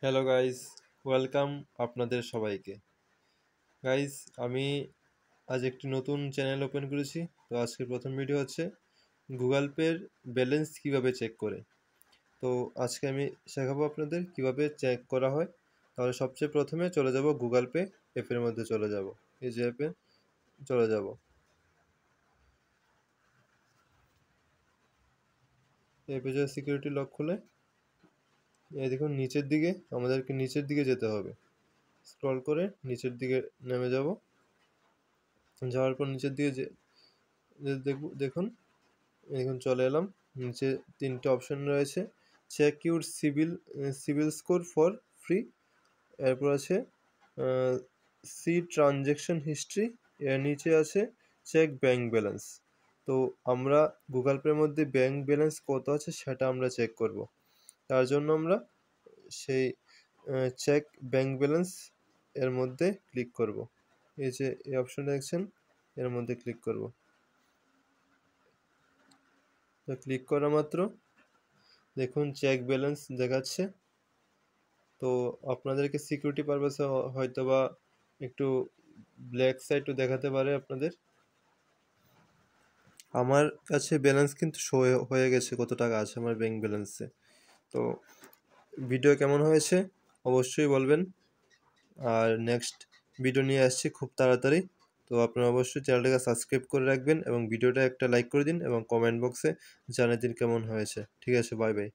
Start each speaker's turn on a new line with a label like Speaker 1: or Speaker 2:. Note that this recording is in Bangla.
Speaker 1: হ্যালো গাইস, ওয়েলকাম আপনাদের সবাইকে। গাইস, আমি আজ একটি নতুন চ্যানেল ওপেন করেছি। তো আজকের প্রথম ভিডিও হচ্ছে গুগল পের ব্যালেন্স কিভাবে চেক করে। তো আজকে আমি শেখাবো আপনাদের কিভাবে চেক করা হয়। তাহলে সবচেয়ে প্রথমে চলে যাব গুগল পে অ্যাপের মধ্যে চলে যাব। এই যে অ্যাপে চলে যাব। অ্যাপে যে সিকিউরিটি লক খুলে এই দেখুন নিচের দিকে আমাদেরকে নিচের দিকে যেতে হবে। স্ক্রল করে নিচের দিকে নেমে যাব। যাওয়ার পর নিচের দিকে দেখুন এখন চলে এলাম। নিচে তিনটে অপশন রয়েছে। Check your CIBIL score for free. এরপর আছে সি ট্রানজ্যাকশন হিস্ট্রি। এর নিচে আছে চেক ব্যাংক ব্যালেন্স। তো আমরা গুগল পের মধ্যে ব্যাংক ব্যালেন্স কত আছে সেটা আমরা চেক করব। তার জন্য আমরা সেই চেক ব্যাংক ব্যালেন্স এর মধ্যে ক্লিক করব। এই যে এই অপশনটা দেখছেন, এর মধ্যে ক্লিক করব। তো ক্লিক করা মাত্র দেখুন চেক ব্যালেন্স দেখাচ্ছে। তো আপনাদেরকে সিকিউরিটি পারপাসে হয়তো বা একটু ব্ল্যাক সাইডও দেখাতে পারে আপনাদের। আমার কাছে ব্যালেন্স কিন্তু শো হয়ে গেছে কত টাকা আছে আমার ব্যাংক ব্যালেন্সে। তো ভিডিও কেমন হয়েছে অবশ্যই বলবেন। আর নেক্সট ভিডিও নিয়ে আসছি খুব তাড়াতাড়ি। তো আপনারা অবশ্যই চ্যানেলটাকে সাবস্ক্রাইব করে রাখবেন এবং ভিডিওটা একটা লাইক করে দিন এবং কমেন্ট বক্সে জানিয়ে দিন কেমন হয়েছে। ঠিক আছে, বাই বাই।